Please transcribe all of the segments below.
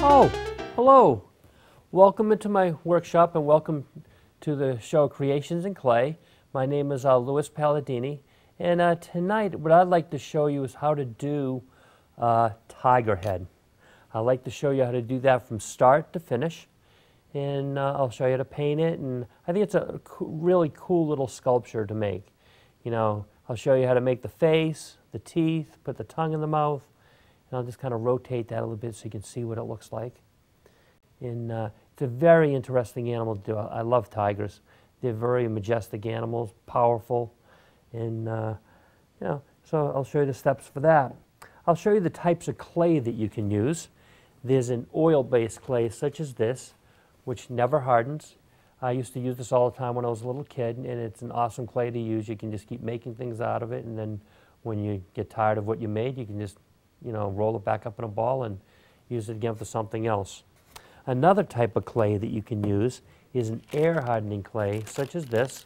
Oh, hello. Welcome into my workshop and welcome to the show Creations in Clay. My name is Louis Palladini, and tonight what I'd like to show you is how to do tiger head. I'd like to show you how to do that from start to finish, and I'll show you how to paint it, and I think it's a really cool little sculpture to make. You know, I'll show you how to make the face, the teeth, put the tongue in the mouth, and I'll just kind of rotate that a little bit so you can see what it looks like. And it's a very interesting animal to do. I love tigers. They're very majestic animals, powerful, and you know, so I'll show you the steps for that. I'll show you the types of clay that you can use. There's an oil-based clay such as this, which never hardens. I used to use this all the time when I was a little kid, and it's an awesome clay to use. You can just keep making things out of it, and then when you get tired of what you made, you can just, you know, roll it back up in a ball and use it again for something else. Another type of clay that you can use is an air hardening clay such as this,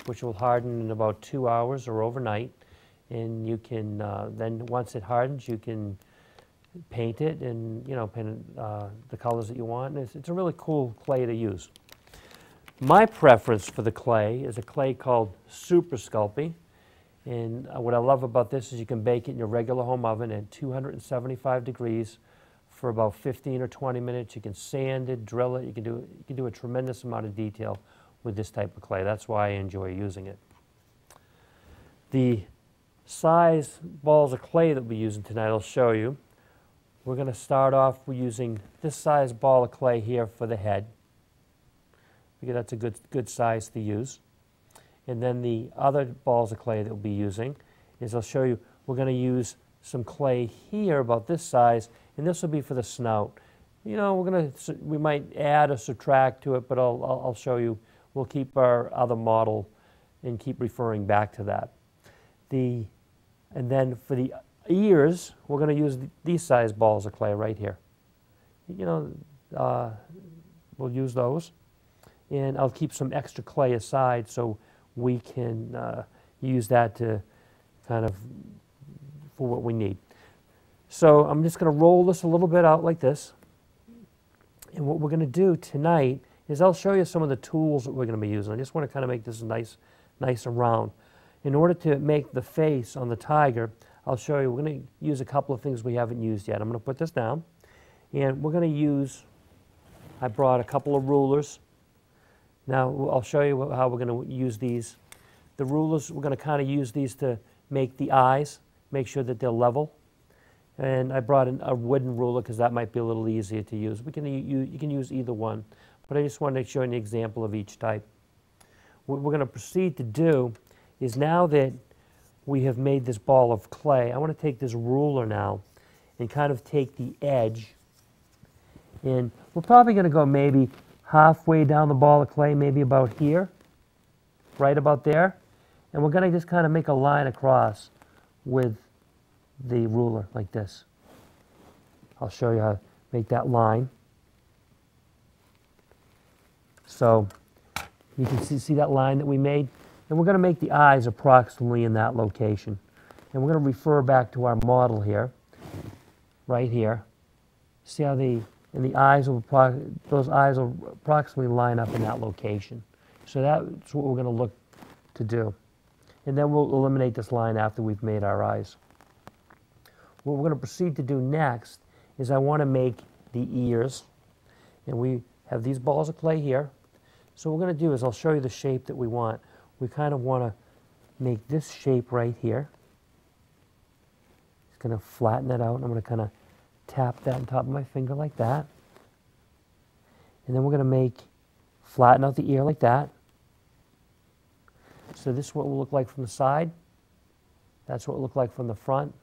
which will harden in about 2 hours or overnight. And you can, then once it hardens, you can paint it and, you know, paint it, the colors that you want. And it's a really cool clay to use. My preference for the clay is a clay called Super Sculpey. And what I love about this is you can bake it in your regular home oven at 275 degrees for about 15 or 20 minutes. You can sand it, drill it. You can do a tremendous amount of detail with this type of clay. That's why I enjoy using it. The size balls of clay that we're using tonight, I'll show you. We're going to start off with using this size ball of clay here for the head, because that's a good size to use. And then the other balls of clay that we'll be using is, I'll show you, we're going to use some clay here about this size, and this will be for the snout. You know, we might add or subtract to it, but I'll show you. We'll keep our other model and keep referring back to that. And then for the ears, we're going to use these size balls of clay right here. You know, we'll use those. And I'll keep some extra clay aside so we can use that to kind of for what we need. So I'm just going to roll this a little bit out like this. And what we're going to do tonight is I'll show you some of the tools that we're going to be using. I just want to kind of make this nice and round. In order to make the face on the tiger, I'll show you, we're going to use a couple of things we haven't used yet. I'm going to put this down, and we're going to use, I brought a couple of rulers. Now I'll show you how we're going to use these. The rulers, we're going to kind of use these to make the eyes, make sure that they're level. And I brought a wooden ruler because that might be a little easier to use. You can use either one, but I just wanted to show you an example of each type. What we're going to proceed to do is, now that we have made this ball of clay, I want to take this ruler now and kind of take the edge, and we're probably going to go maybe halfway down the ball of clay, maybe about here, right about there, and we're going to just kind of make a line across with the ruler like this. I'll show you how to make that line. So you can see that line that we made? And we're going to make the eyes approximately in that location. And we're going to refer back to our model here, right here. See how those eyes will approximately line up in that location. So that's what we're going to look to do. And then we'll eliminate this line after we've made our eyes. What we're going to proceed to do next is, I want to make the ears. And we have these balls of clay here. So what we're going to do is, I'll show you the shape that we want. We kind of want to make this shape right here. Just going to flatten that out. I'm going to kind of tap that on top of my finger like that. And then we're going to flatten out the ear like that. So this is what it will look like from the side. That's what it will look like from the front,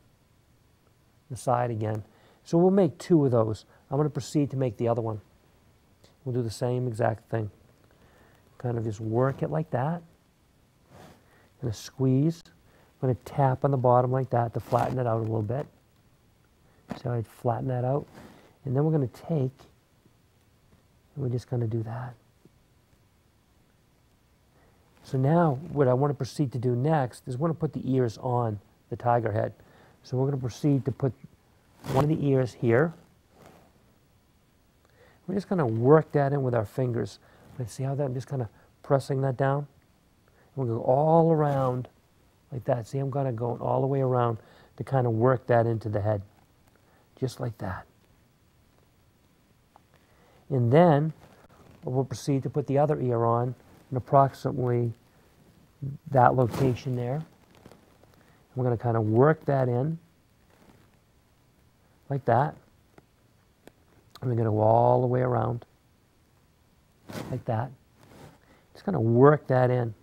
the side again. So we'll make 2 of those. I'm going to proceed to make the other one. We'll do the same exact thing. Kind of just work it like that. And a squeeze. I'm going to tap on the bottom like that to flatten it out a little bit. So I'd flatten that out. And then we're going to take, and we're just going to do that. So now what I want to proceed to do next is, I want to put the ears on the tiger head. So we're going to proceed to put one of the ears here. We're just going to work that in with our fingers. See how that, I'm just kind of pressing that down. We'll go all around like that. See, I'm going to go all the way around to kind of work that into the head. Just like that. And then we'll proceed to put the other ear on in approximately that location there. We're going to kind of work that in like that. And we're going to go all the way around like that. Just going to work that in.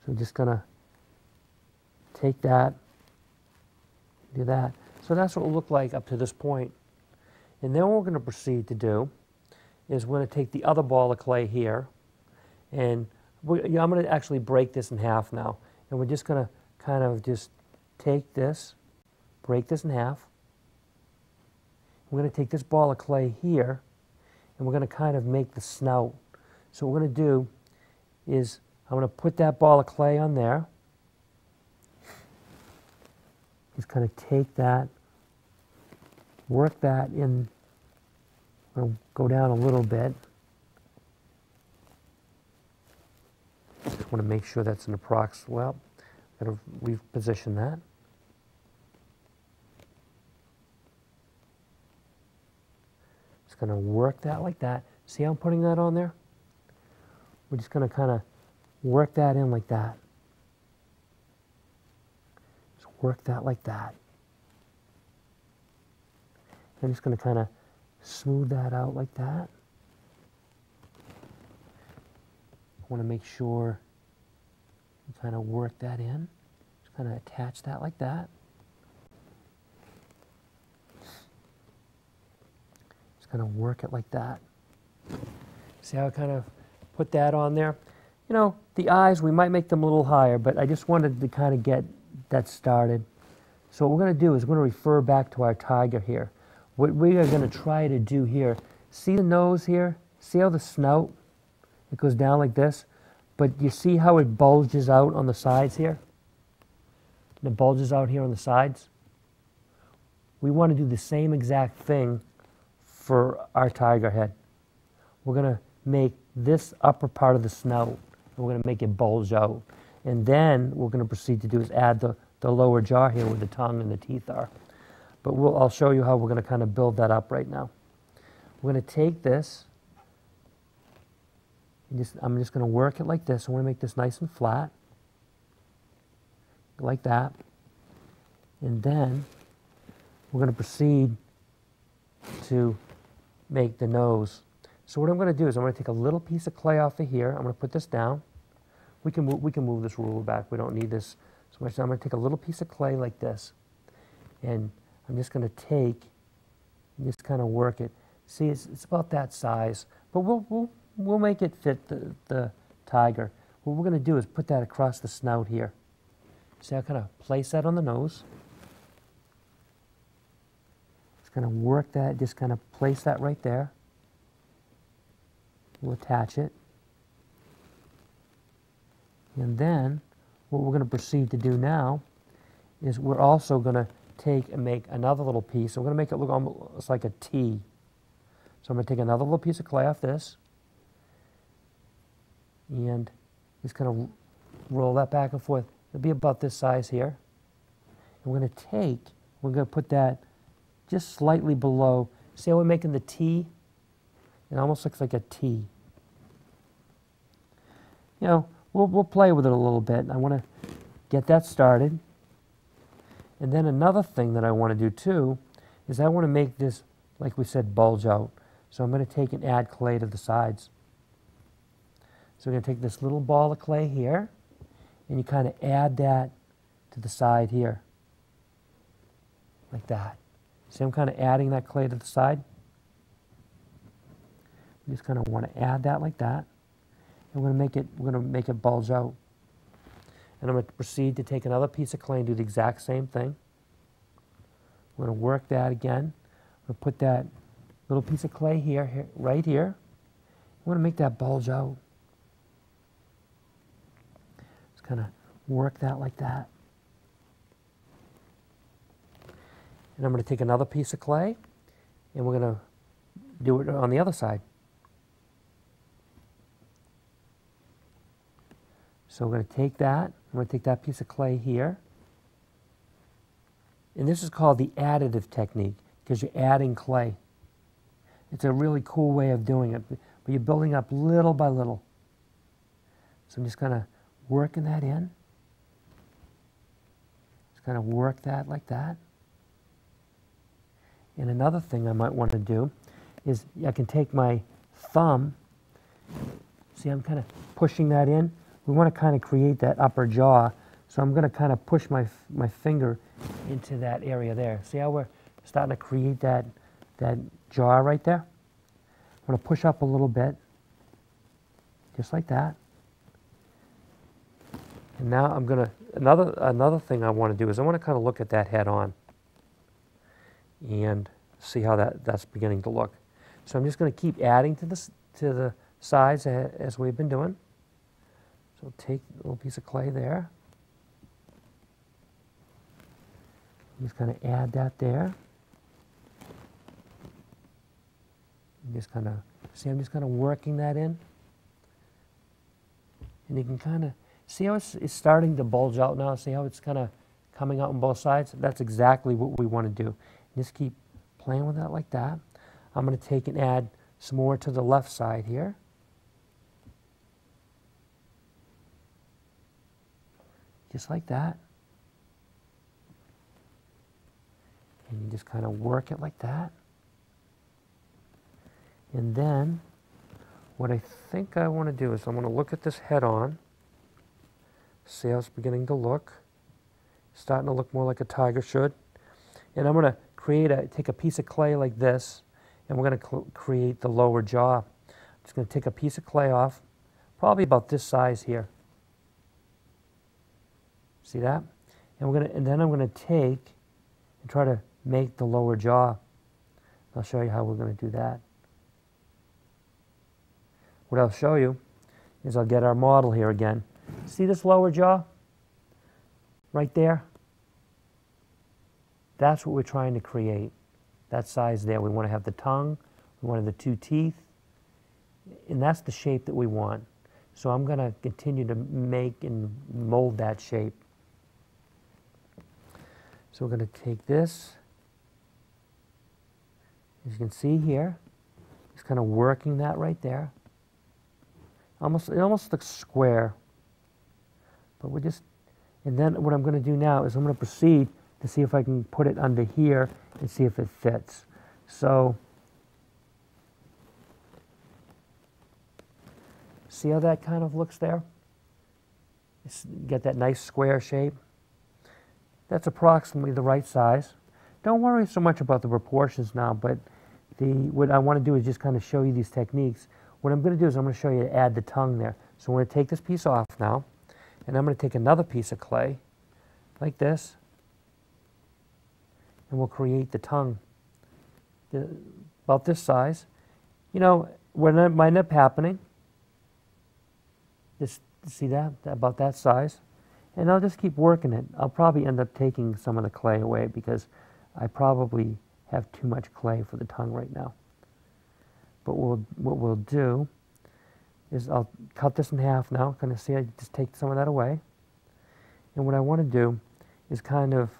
So we're just going to take that, do that. So that's what it will look like up to this point. And then what we're going to proceed to do is we're going to take the other ball of clay here, and I'm going to actually break this in half now. And we're just going to kind of just take this, break this in half. We're going to take this ball of clay here, and we're going to kind of make the snout. So what we're going to do is I'm going to put that ball of clay on there. Just kind of take that, work that in. I'm going to go down a little bit. Just want to make sure that's an approximate. Well, we've positioned that. Just going to work that like that. See how I'm putting that on there? We're just going to kind of work that in like that. Just work that like that. I'm just going to kind of smooth that out like that. I want to make sure you kind of work that in. Just kind of attach that like that. Just kind of work it like that. See how I kind of put that on there? You know, the eyes, we might make them a little higher, but I just wanted to kind of get that started. So what we're going to do is we're going to refer back to our tiger here. What we are going to try to do here, see the nose here? See how the snout, it goes down like this? But you see how it bulges out on the sides here? And it bulges out here on the sides? We want to do the same exact thing for our tiger head. We're going to make this upper part of the snout, and we're going to make it bulge out. And then what we're going to proceed to do is add the lower jaw here where the tongue and the teeth are. But I'll show you how we're going to kind of build that up right now. We're going to take this, and I'm just going to work it like this. I want to make this nice and flat, like that. And then we're going to proceed to make the nose. So what I'm going to do is I'm going to take a little piece of clay off of here. I'm going to put this down. We can move this ruler back. We don't need this so much. I'm going to take a little piece of clay like this, and I'm just going to take and just kind of work it. See, it's about that size, but we'll make it fit the tiger. What we're going to do is put that across the snout here. See, I kind of place that on the nose. Just kind of work that. Just kind of place that right there. We'll attach it. And then what we're going to proceed to do now is we're also going to take and make another little piece. So we're going to make it look almost like a T. So I'm going to take another little piece of clay off this and just kind of roll that back and forth. It'll be about this size here. And we're going to put that just slightly below. See how we're making the T? It almost looks like a T. You know, we'll play with it a little bit. I want to get that started. And then another thing that I want to do too is I want to make this, like we said, bulge out. So I'm going to take and add clay to the sides. So we're going to take this little ball of clay here, and you kind of add that to the side here, like that. See, I'm kind of adding that clay to the side. We just kind of want to add that like that. And we're going to make it bulge out. And I'm going to proceed to take another piece of clay and do the exact same thing. We're going to work that again. I'm going to put that little piece of clay here, right here. We're going to make that bulge out. Just kind of work that like that. And I'm going to take another piece of clay, and we're going to do it on the other side. So we're going to take that, I'm going to take that piece of clay here, and this is called the additive technique because you're adding clay. It's a really cool way of doing it, but you're building up little by little. So I'm just kind of working that in. Just kind of work that like that. And another thing I might want to do is I can take my thumb, see I'm kind of pushing that in. We want to kind of create that upper jaw, so I'm going to kind of push my finger into that area there. See how we're starting to create that jaw right there? I'm going to push up a little bit, just like that. And now I'm going to, another thing I want to do is I want to kind of look at that head on and see how that's beginning to look. So I'm just going to keep adding to the sides as we've been doing. So take a little piece of clay there. Just kind of add that there. And just kind of, see I'm just kind of working that in. And you can kind of, see how it's starting to bulge out now? See how it's kind of coming out on both sides? That's exactly what we want to do. Just keep playing with that like that. I'm going to take and add some more to the left side here. Just like that. And you just kind of work it like that. And then what I think I want to do is I'm going to look at this head on, see how it's beginning to look. Starting to look more like a tiger should. And I'm going to take a piece of clay like this, and we're going to create the lower jaw. I'm just going to take a piece of clay off, probably about this size here. See that? And then I'm going to take and try to make the lower jaw. I'll show you how we're going to do that. What I'll show you is I'll get our model here again. See this lower jaw? Right there? That's what we're trying to create. That size there. We want to have the tongue, we want the two teeth, and that's the shape that we want. So I'm going to continue to make and mold that shape. So we're going to take this, as you can see here, just kind of working that right there. It almost looks square, but we're just, and then what I'm going to do now is I'm going to proceed to see if I can put it under here and see if it fits. So, see how that kind of looks there? Get that nice square shape. That's approximately the right size. Don't worry so much about the proportions now, but what I want to do is just kind of show you these techniques. What I'm going to do is I'm going to show you to add the tongue there. So I'm going to take this piece off now, and I'm going to take another piece of clay, like this, and we'll create the tongue. About this size. You know, what might end up happening, just see that? About that size. And I'll just keep working it. I'll probably end up taking some of the clay away because I probably have too much clay for the tongue right now. But what we'll do is I'll cut this in half now. Kind of see, I just take some of that away. And what I want to do is kind of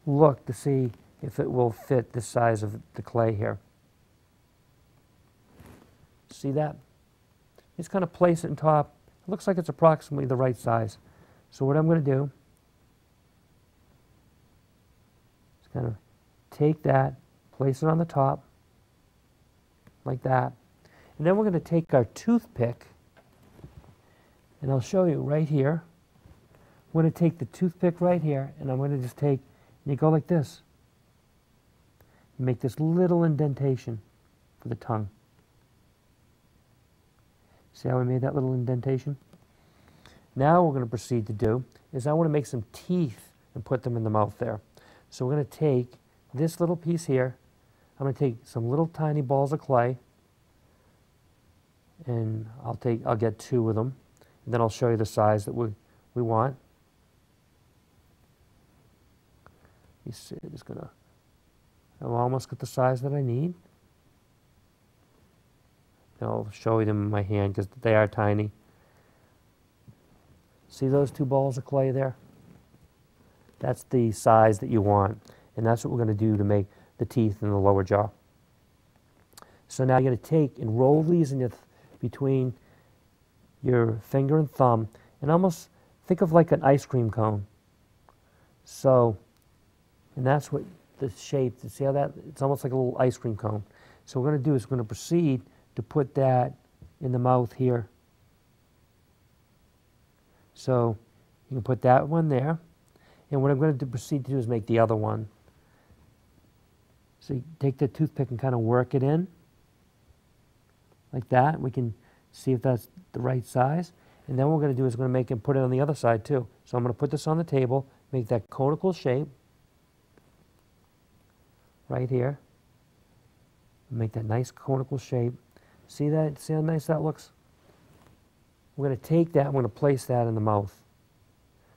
look to see if it will fit the size of the clay here. See that? Just kind of place it on top. It looks like it's approximately the right size. So what I'm going to do is kind of take that, place it on the top, like that. And then we're going to take our toothpick, and I'll show you right here. I'm going to take the toothpick right here, and I'm going to just take, and you go like this. You make this little indentation for the tongue. See how we made that little indentation? Now what we're going to proceed to do is I want to make some teeth and put them in the mouth there. So we're going to take this little piece here. I'm going to take some little tiny balls of clay, and I'll get 2 of them, and then I'll show you the size that we want. You see, I'm just going to, I've almost got the size that I need. I'll show you them in my hand because they are tiny. See those two balls of clay there? That's the size that you want. And that's what we're going to do to make the teeth in the lower jaw. So now you're going to take and roll these in your between your finger and thumb, and almost think of like an ice cream cone. So, and that's what the shape, see how that, it's almost like a little ice cream cone. So what we're going to do is we're going to proceed to put that in the mouth here. So you can put that one there, and what I'm going to proceed to do is make the other one. So you take the toothpick and kind of work it in like that. We can see if that's the right size. And then what we're going to do is we're going to make and put it on the other side too. So I'm going to put this on the table, make that conical shape right here. Make that nice conical shape. See that? See how nice that looks? We're going to take that, I'm going to place that in the mouth.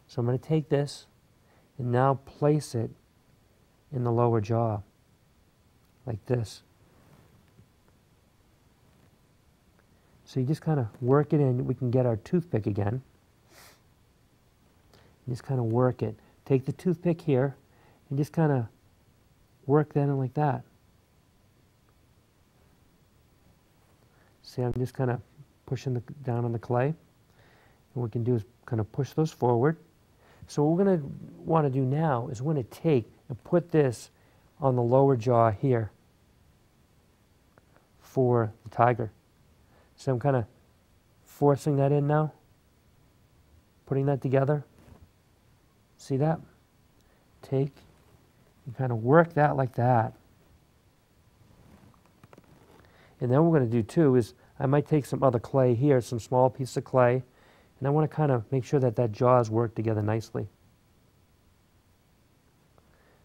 So I'm going to take this and now place it in the lower jaw like this. So you just kind of work it in. We can get our toothpick again. Just kind of work it. Take the toothpick here and just kind of work that in like that. See, I'm just kind of pushing down on the clay. And what we can do is kind of push those forward. So what we're going to want to do now is we're going to take and put this on the lower jaw here for the tiger. So I'm kind of forcing that in now, putting that together. See that? Take and kind of work that like that. And then what we're going to do too is I might take some other clay here, some small piece of clay, and I want to kind of make sure that that jaws work together nicely.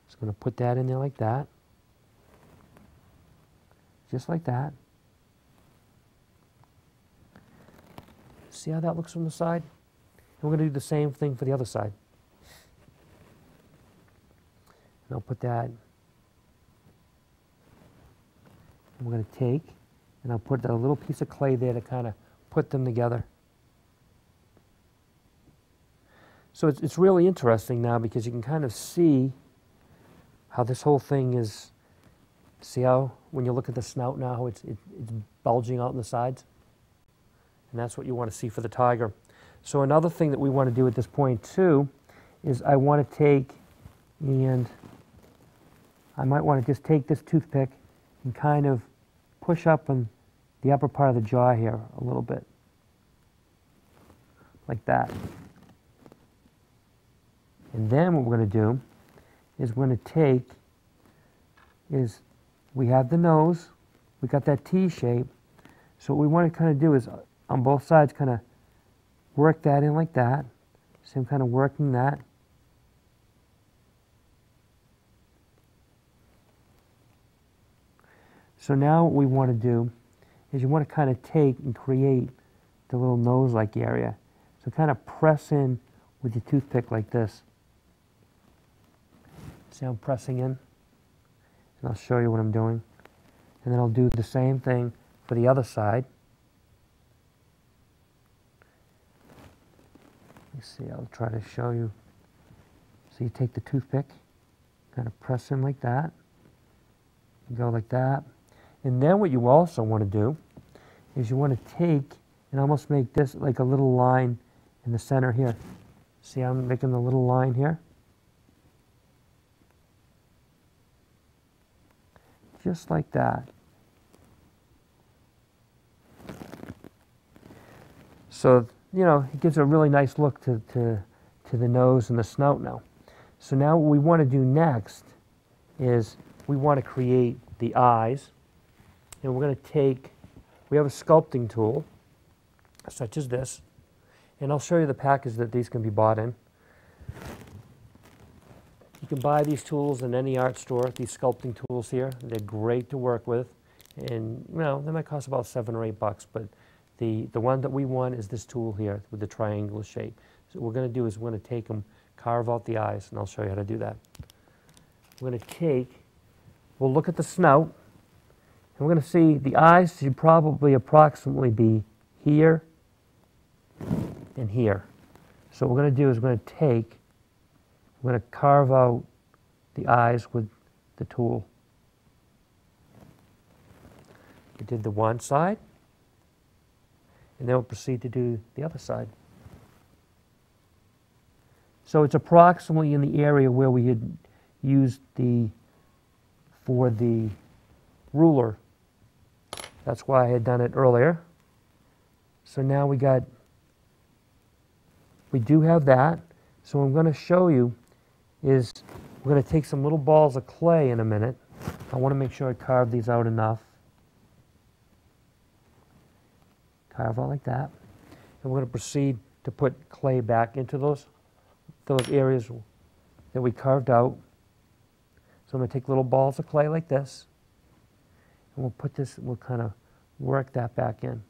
Just going to put that in there like that. Just like that. See how that looks from the side? And we're going to do the same thing for the other side. And I'll put that, and we're going to take, and I'll put a little piece of clay there to kind of put them together. So it's really interesting now because you can kind of see how this whole thing is, see how when you look at the snout now, how it's bulging out on the sides? And that's what you want to see for the tiger. So another thing that we want to do at this point too is I want to take and I might want to just take this toothpick and kind of push up on the upper part of the jaw here a little bit. Like that. And then what we're going to do is we're going to take is we have the nose, we got that T shape. So what we want to kind of do is on both sides kind of work that in like that. So I'm kind of working that. So now what we want to do is you want to kind of take and create the little nose-like area. So kind of press in with your toothpick like this. See how I'm pressing in? And I'll show you what I'm doing. And then I'll do the same thing for the other side. Let me see, I'll try to show you. So you take the toothpick, kind of press in like that. You go like that. And then what you also want to do is you want to take and almost make this like a little line in the center here. See how I'm making the little line here? Just like that. So, you know, it gives a really nice look to the nose and the snout now. So now what we want to do next is we want to create the eyes. And we're going to take, we have a sculpting tool, such as this. And I'll show you the package that these can be bought in. You can buy these tools in any art store, these sculpting tools here. They're great to work with. And, you know, they might cost about $7 or $8, but the one that we want is this tool here with the triangular shape. So what we're going to do is we're going to take them, carve out the eyes, and I'll show you how to do that. We're going to take, we'll look at the snout, and we're going to see the eyes should probably approximately be here and here. So what we're going to do is we're going to carve out the eyes with the tool. We did the one side, and then we'll proceed to do the other side. So it's approximately in the area where we had used for the ruler. That's why I had done it earlier. So now we do have that. So what I'm going to show you is we're going to take some little balls of clay in a minute. I want to make sure I carve these out enough. Carve out like that. And we're going to proceed to put clay back into those areas that we carved out. So I'm going to take little balls of clay like this, and we'll kind of work that back in.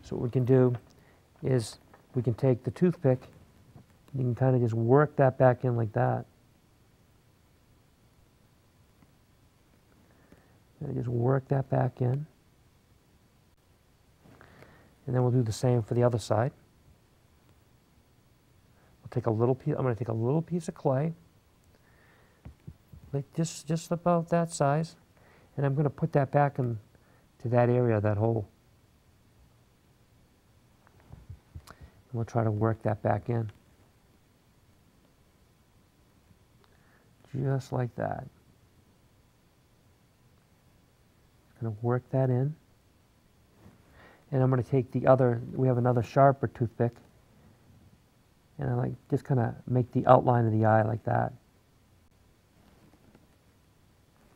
So what we can do is we can take the toothpick, you can kind of just work that back in like that. And just work that back in. And then we'll do the same for the other side. I'm going to take a little piece of clay, like just about that size, and I'm going to put that back into that area, that hole. And we'll try to work that back in. Just like that. Going to work that in. And I'm going to take we have another sharper toothpick, and I just kind of make the outline of the eye like that.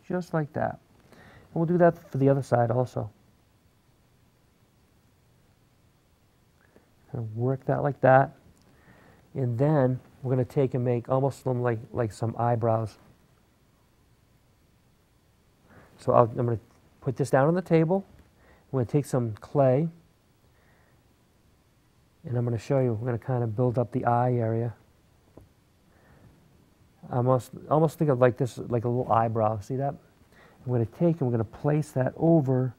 Just like that. And we'll do that for the other side also. Kind of work that like that. And then we're going to take and make almost like some eyebrows. So I'm going to put this down on the table. I'm going to take some clay, and I'm going to show you. We're going to kind of build up the eye area. Almost think of like this, like a little eyebrow. See that? I'm going to take and we're going to place that over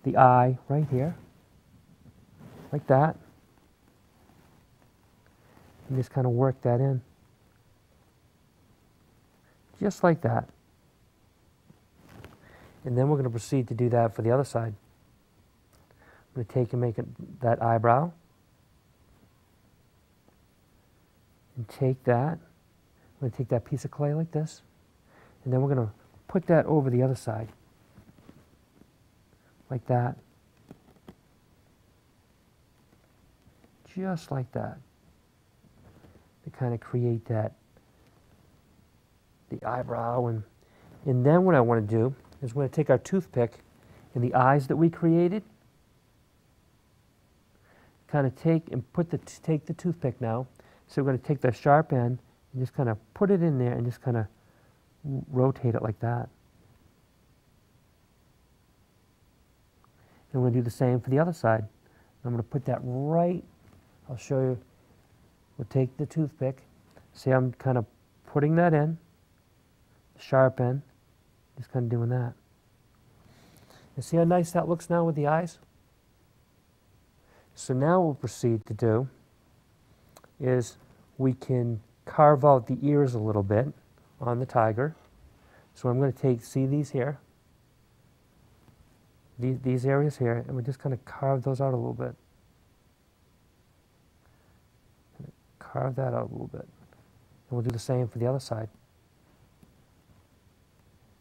the eye right here, like that, and just kind of work that in, just like that. And then we're going to proceed to do that for the other side. I'm going to take and make that eyebrow, and take that. I'm going to take that piece of clay like this, and then we're going to put that over the other side, like that, just like that, to kind of create the eyebrow. And then what I want to do is we're going to take our toothpick and the eyes that we created, kind of take the toothpick now. So we're going to take the sharp end and just kind of put it in there and just kind of rotate it like that. And we're going to do the same for the other side. I'm going to put that right, I'll show you. We'll take the toothpick. See, I'm kind of putting that in, the sharp end, just kind of doing that. And see how nice that looks now with the eyes? So now what we'll proceed to do is we can carve out the ears a little bit on the tiger. So I'm going to see these here, these areas here, and we're just going to carve those out a little bit. Carve that out a little bit. And we'll do the same for the other side.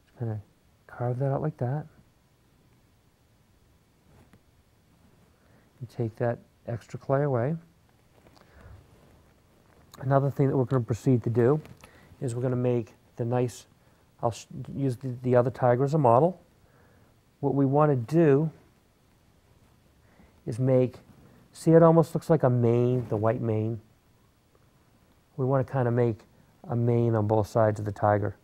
Just kind of carve that out like that. And take that extra clay away. Another thing that we're going to proceed to do is we're going to make the nice, I'll use the other tiger as a model. What we want to do is see it almost looks like a mane, the white mane. We want to kind of make a mane on both sides of the tiger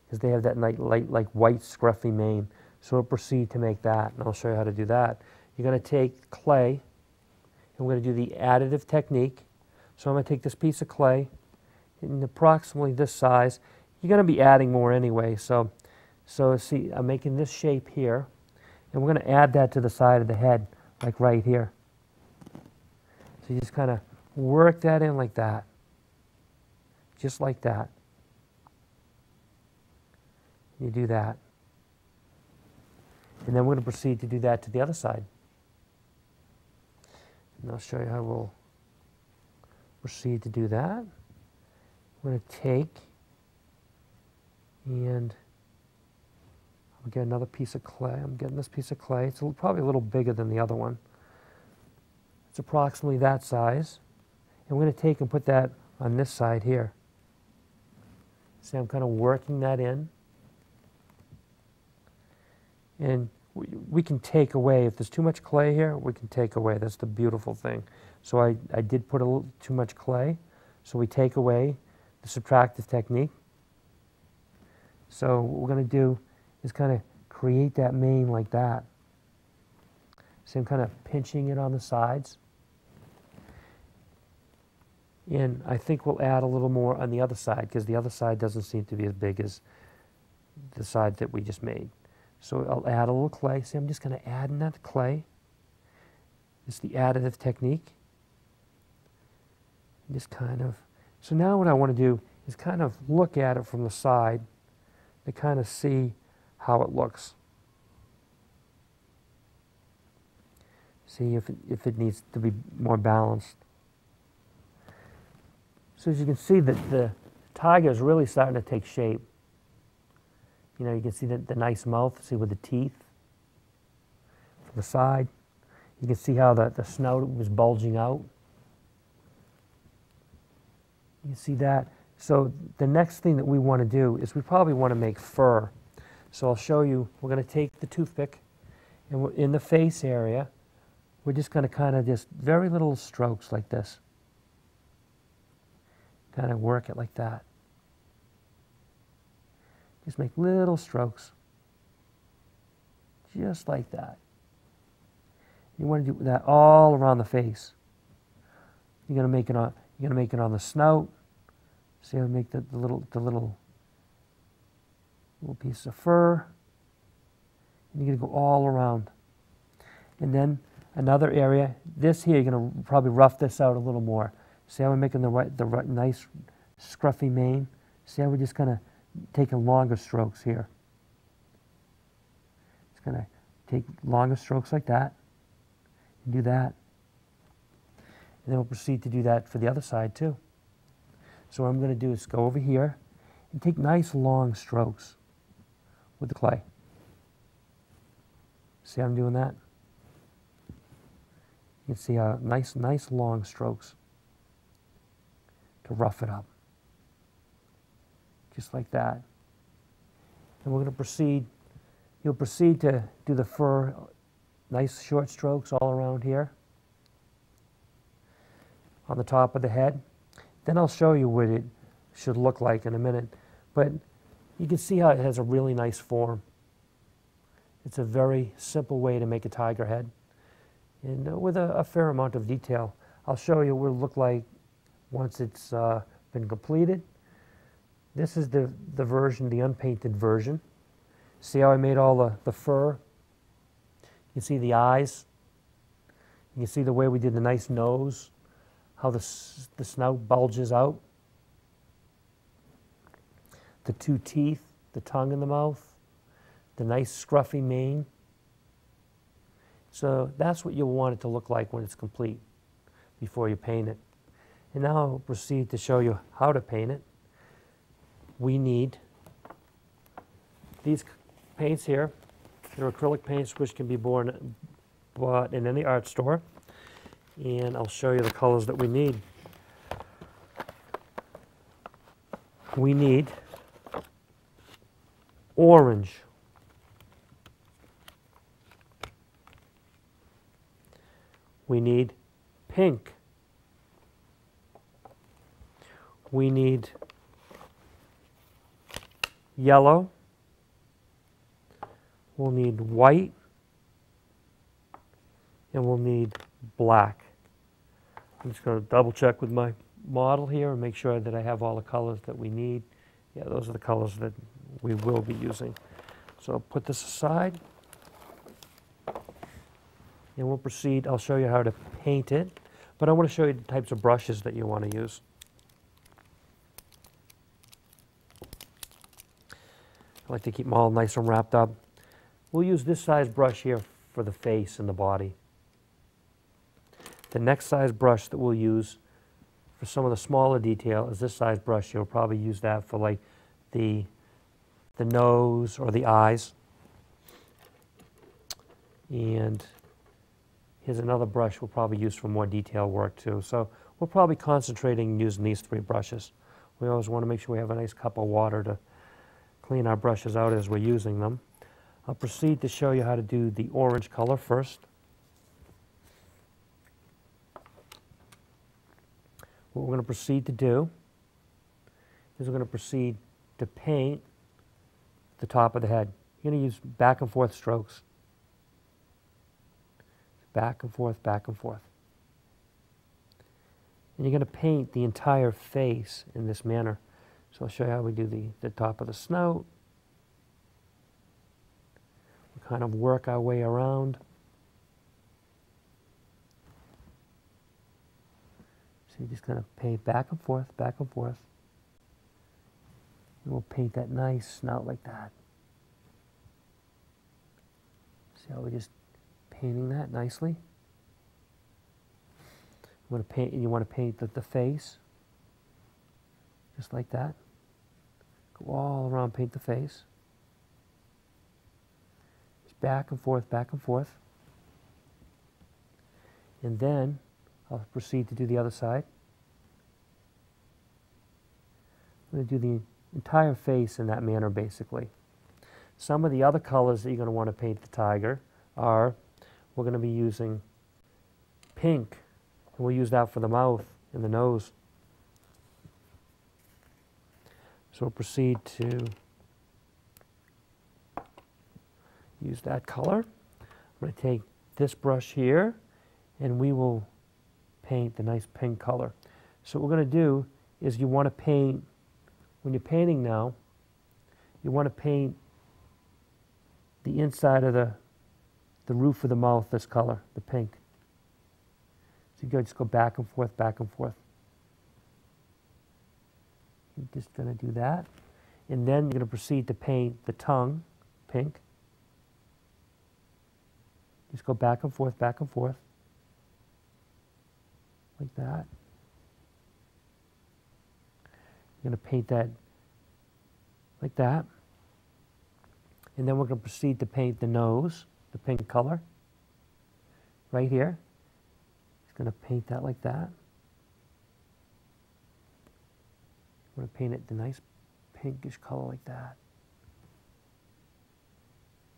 because they have that like white scruffy mane. So we'll proceed to make that, and I'll show you how to do that. You're going to take clay, and we're going to do the additive technique. So I'm going to take this piece of clay in approximately this size. You're going to be adding more anyway, so So see, I'm making this shape here, and we're going to add that to the side of the head, like right here. So you just kind of work that in like that, just like that. You do that. And then we're going to proceed to do that to the other side. And I'll show you how we'll proceed to do that. I'm going to take and I'll get another piece of clay. I'm getting this piece of clay. It's probably a little bigger than the other one. It's approximately that size. And we're going to take and put that on this side here. See, I'm kind of working that in. And we can take away, if there's too much clay here, we can take away. That's the beautiful thing. So I did put a little too much clay, so we take away the subtractive technique. So what we're going to do is kind of create that mane like that. So I'm kind of pinching it on the sides. And I think we'll add a little more on the other side, because the other side doesn't seem to be as big as the side that we just made. So I'll add a little clay. See, I'm just going to add in that clay. It's the additive technique. Just kind of. So now what I want to do is kind of look at it from the side to kind of see how it looks. See if it needs to be more balanced. So as you can see, that the tiger is really starting to take shape. You know, you can see the nice mouth, see with the teeth from the side. You can see how the snout was bulging out. You see that. So the next thing that we want to do is we probably want to make fur. So I'll show you, we're going to take the toothpick, and in the face area, we're just going to kind of just very little strokes like this. Kind of work it like that. Just make little strokes. Just like that. You want to do that all around the face. You're going to make it on the snout. See how I make the little piece of fur. And you're going to go all around. And then another area, this here, you're going to probably rough this out a little more. See how we're making the nice scruffy mane? See how we're just kind of taking longer strokes here. It's going to take longer strokes like that. And do that. And then we'll proceed to do that for the other side too. So what I'm going to do is go over here and take nice long strokes with the clay. See how I'm doing that? You can see how nice long strokes to rough it up. Just like that. And we're going to proceed, you'll proceed to do the fur, nice short strokes all around here on the top of the head. Then I'll show you what it should look like in a minute. But you can see how it has a really nice form. It's a very simple way to make a tiger head, and with a fair amount of detail. I'll show you what it'll look like once it's been completed. This is the version, the unpainted version. See how I made all the fur? You can see the eyes. You can see the way we did the nice nose, how the snout bulges out. The two teeth, the tongue in the mouth, the nice scruffy mane. So that's what you'll want it to look like when it's complete before you paint it. And now I'll proceed to show you how to paint it. We need these paints here. They're acrylic paints which can be bought in any art store. And I'll show you the colors that we need. We need orange, we need pink, we need yellow, we'll need white, and we'll need black. I'm just going to double check with my model here and make sure that I have all the colors that we need. Yeah, those are the colors that we will be using. So I'll put this aside. And we'll proceed. I'll show you how to paint it. But I want to show you the types of brushes that you want to use. I like to keep them all nice and wrapped up. We'll use this size brush here for the face and the body. The next size brush that we'll use for some of the smaller detail is this size brush. You'll probably use that for like the nose or the eyes. And here's another brush we'll probably use for more detailed work too. So we're probably concentrating using these three brushes. We always want to make sure we have a nice cup of water to clean our brushes out as we're using them. I'll proceed to show you how to do the orange color first. What we're going to proceed to do is we're going to proceed to paint the top of the head. You're going to use back and forth strokes. Back and forth, back and forth. And you're going to paint the entire face in this manner. So I'll show you how we do the top of the snout. We kind of work our way around. So you just kind of paint back and forth, back and forth. And we'll paint that nice snout like that. See how we just painting that nicely. You want to paint the face, just like that. Go all around, paint the face. Just back and forth, back and forth. And then I'll proceed to do the other side. I'm going to do the entire face in that manner, basically. Some of the other colors that you're going to want to paint the tiger are, we're going to be using pink, and we'll use that for the mouth and the nose. So we'll proceed to use that color. I'm going to take this brush here, and we will paint the nice pink color. So what we're going to do is you want to paint, when you're painting now, you want to paint the inside of the roof of the mouth this color, the pink. So you just go back and forth, back and forth. You're just going to do that. And then you're going to proceed to paint the tongue pink. Just go back and forth, like that. You're going to paint that like that. And then we're going to proceed to paint the nose, the pink color, right here. Just going to paint that like that. I'm going to paint it the nice pinkish color like that.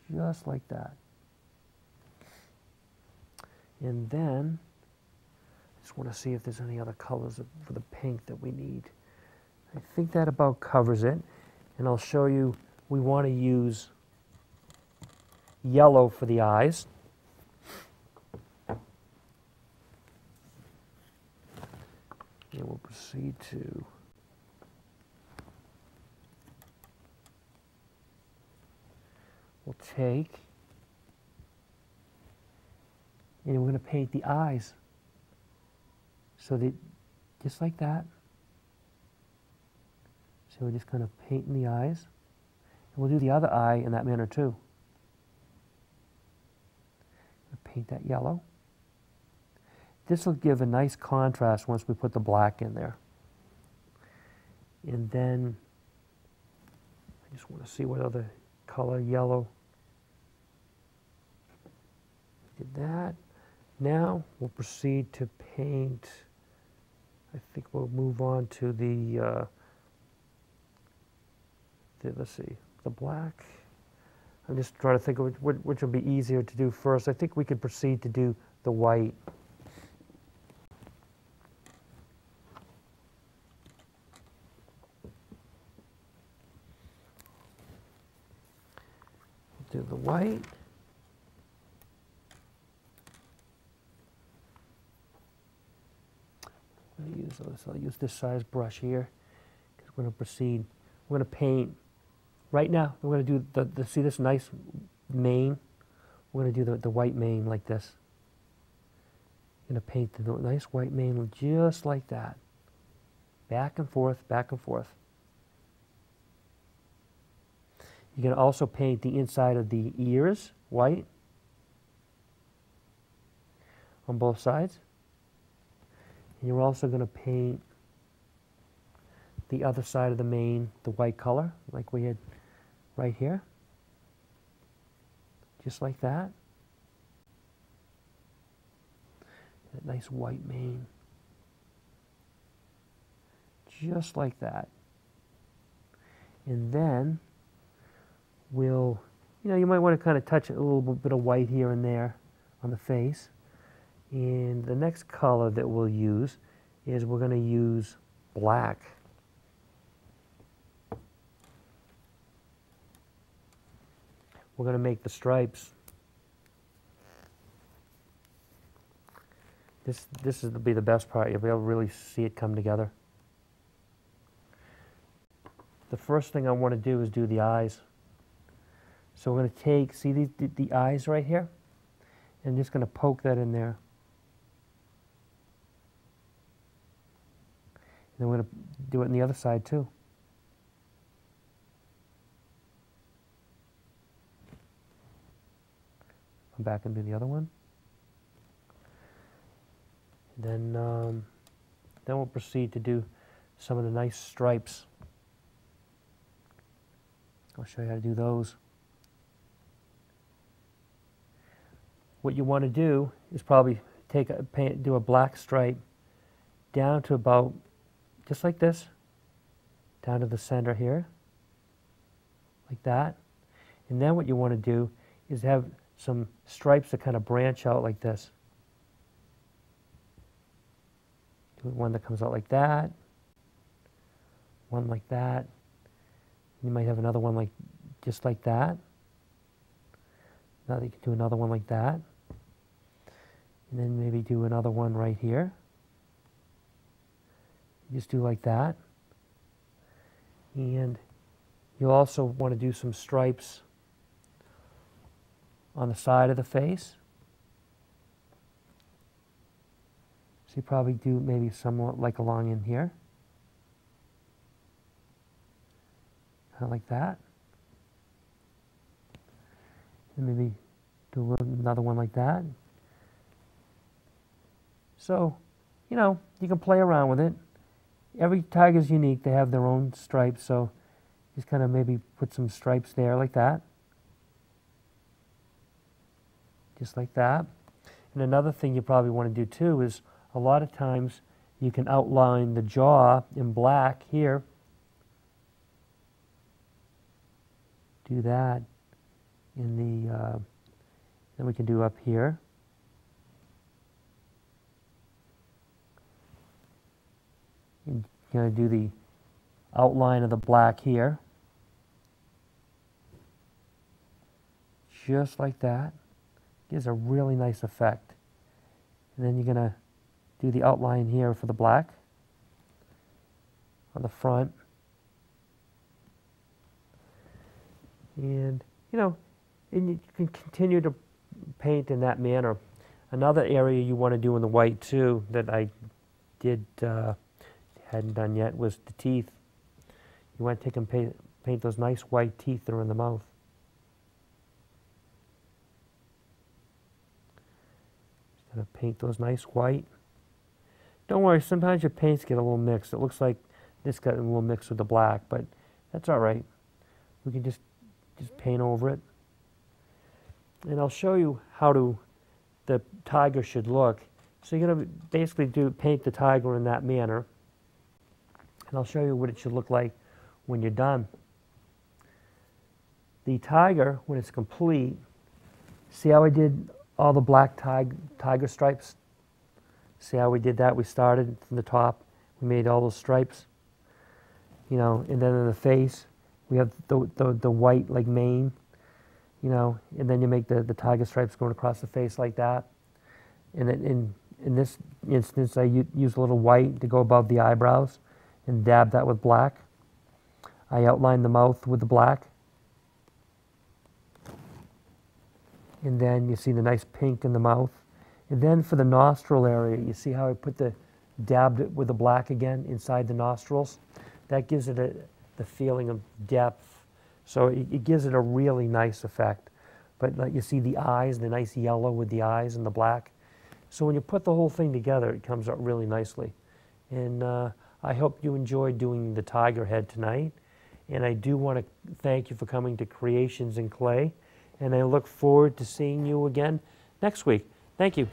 Just like that. And then, I just want to see if there's any other colors for the pink that we need. I think that about covers it. And I'll show you, we want to use yellow for the eyes. And we'll proceed to we'll take and we're going to paint the eyes. So that just like that. So we're just kind of painting the eyes. And we'll do the other eye in that manner too. Paint that yellow. This will give a nice contrast once we put the black in there. And then I just want to see what other color, yellow. Did that. Now we'll proceed to paint, I think we'll move on to let's see, the black. I'm just trying to think of which will be easier to do first. I think we could proceed to do the white. We'll do the white. I'll use this size brush here. Because we're going to proceed. We're going to paint right now we're going to do see this nice mane? We're going to do the white mane like this. I'm going to paint the nice white mane just like that. Back and forth, back and forth. You can also paint the inside of the ears white on both sides. And you're also going to paint the other side of the mane the white color, like we had right here. Just like that. That nice white mane. Just like that. And then we'll, you might want to kind of touch a little bit of white here and there on the face. And the next color that we'll use is we're going to use black. We're going to make the stripes. This will be the best part. You'll be able to really see it come together. The first thing I want to do is do the eyes. So we're going to take, see the eyes right here? And I'm just going to poke that in there. And then we're going to do it on the other side too. Come back and do the other one. And then we'll proceed to do some of the nice stripes. I'll show you how to do those. What you want to do is probably do a black stripe down to about, just like this, down to the center here, like that. And then what you want to do is have some stripes that kind of branch out like this. Do one that comes out like that, one like that. You might have another one like just like that. Now you can do another one like that. And then maybe do another one right here. Just do like that. And you'll also want to do some stripes on the side of the face. So you probably do maybe somewhat like along in here. Kind of like that. And maybe do another one like that. So, you can play around with it. Every tiger is unique. They have their own stripes, so just kind of maybe put some stripes there like that. Just like that. And another thing you probably want to do too is a lot of times you can outline the jaw in black here. Do that in the, then we can do up here. And you're going to do the outline of the black here. Just like that. Gives a really nice effect. And then you're going to do the outline here for the black on the front. And, and you can continue to paint in that manner. Another area you want to do in the white too that I did hadn't done yet was the teeth. You want to take and paint those nice white teeth that are in the mouth. Just going to paint those nice white. Don't worry, sometimes your paints get a little mixed. It looks like this got a little mixed with the black, but that's all right. We can just paint over it. And I'll show you how the tiger should look. So you're going to basically paint the tiger in that manner. And I'll show you what it should look like when you're done. The tiger, when it's complete, see how I did all the black tiger stripes? See how we did that? We started from the top. We made all those stripes. And then in the face, we have the white like mane, and then you make the tiger stripes going across the face like that. And in this instance, I use a little white to go above the eyebrows and dab that with black. I outline the mouth with the black And then you see the nice pink in the mouth. And then for the nostril area, you see how I dabbed it with the black again inside the nostrils? That gives it the feeling of depth. So it gives it a really nice effect. But you see the eyes, the nice yellow with the eyes and the black. So when you put the whole thing together, it comes out really nicely. And I hope you enjoyed doing the tiger head tonight. And I do want to thank you for coming to Creations in Clay. And I look forward to seeing you again next week. Thank you.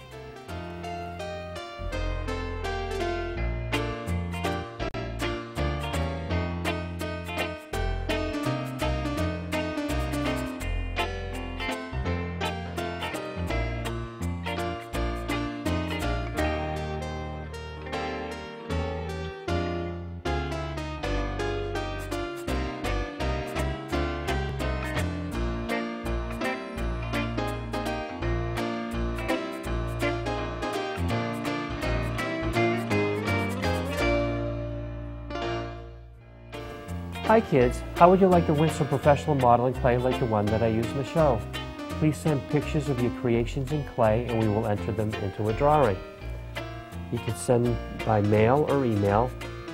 Hi kids, how would you like to win some professional modeling clay like the one that I use in the show? Please send pictures of your creations in clay and we will enter them into a drawing. You can send by mail or email,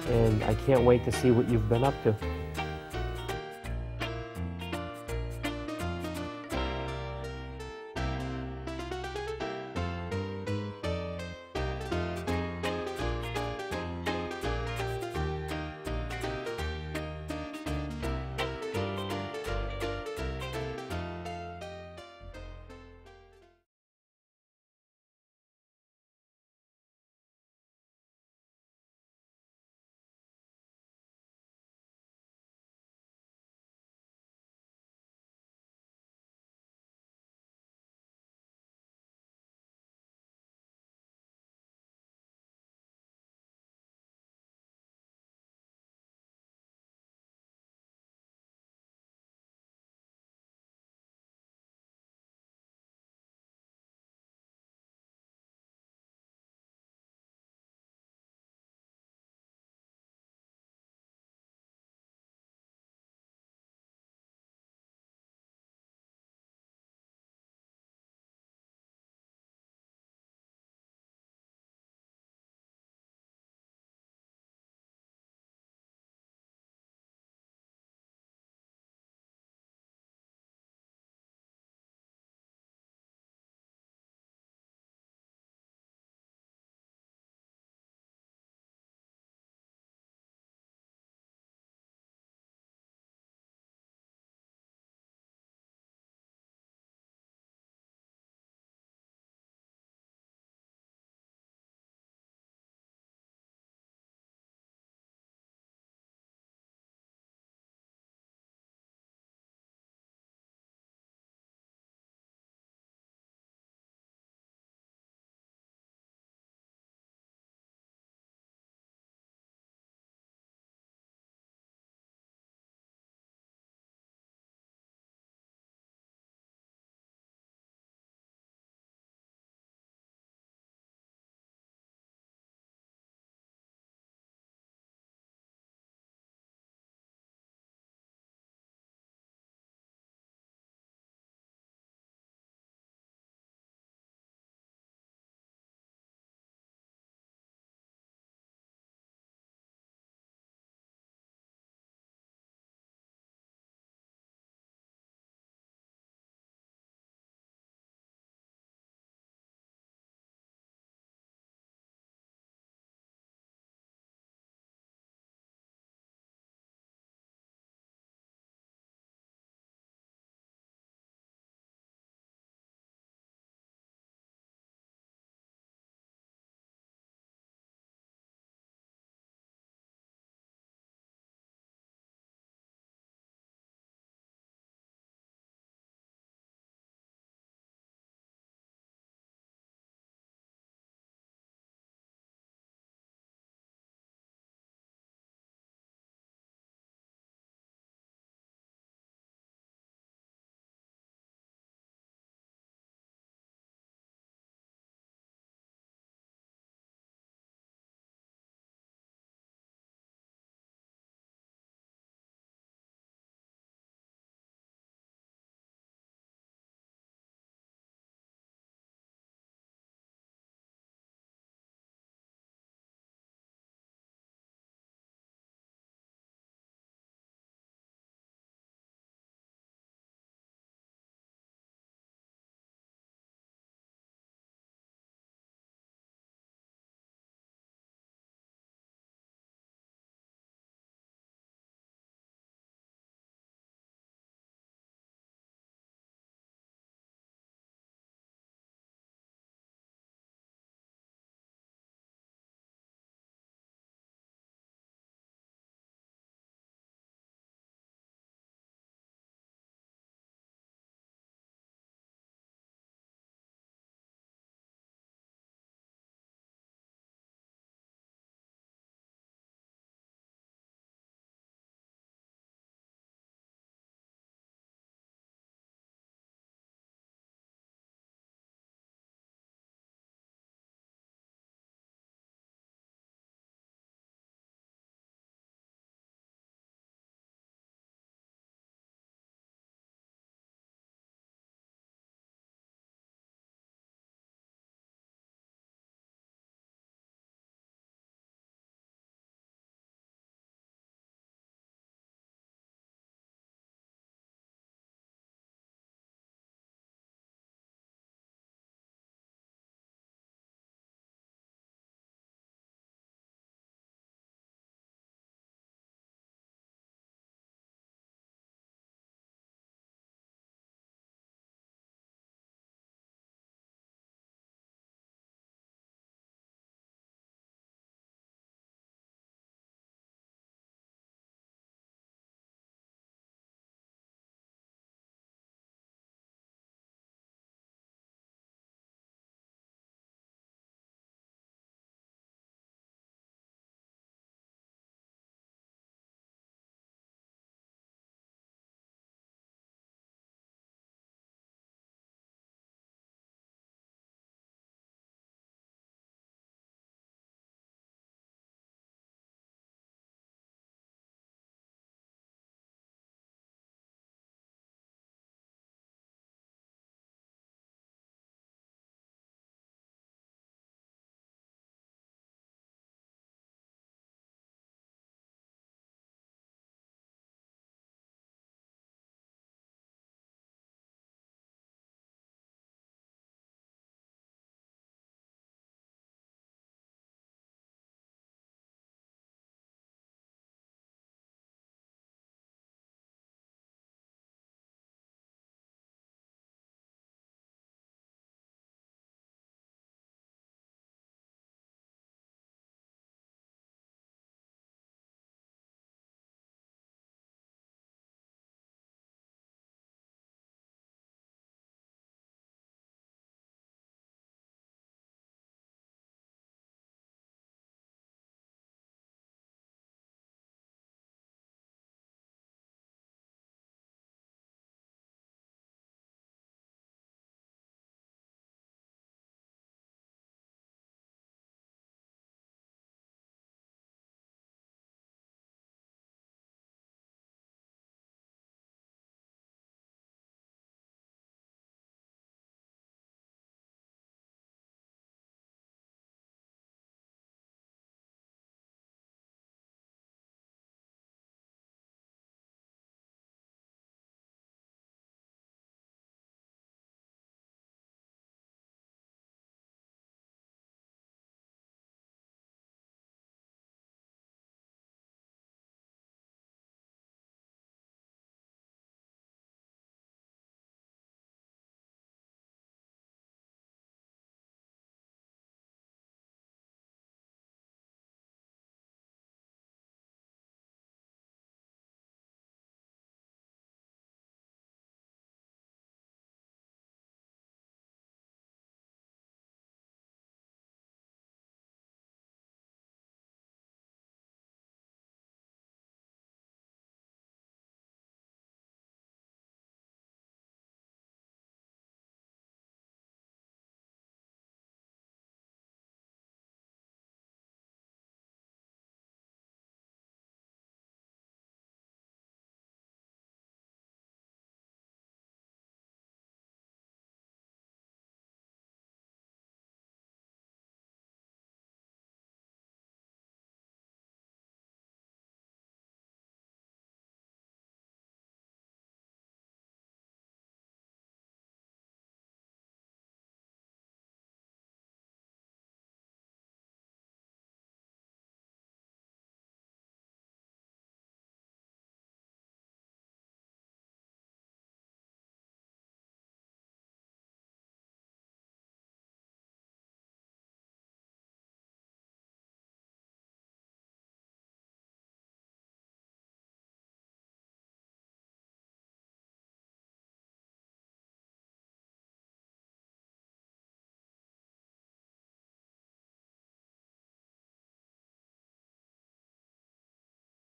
and I can't wait to see what you've been up to.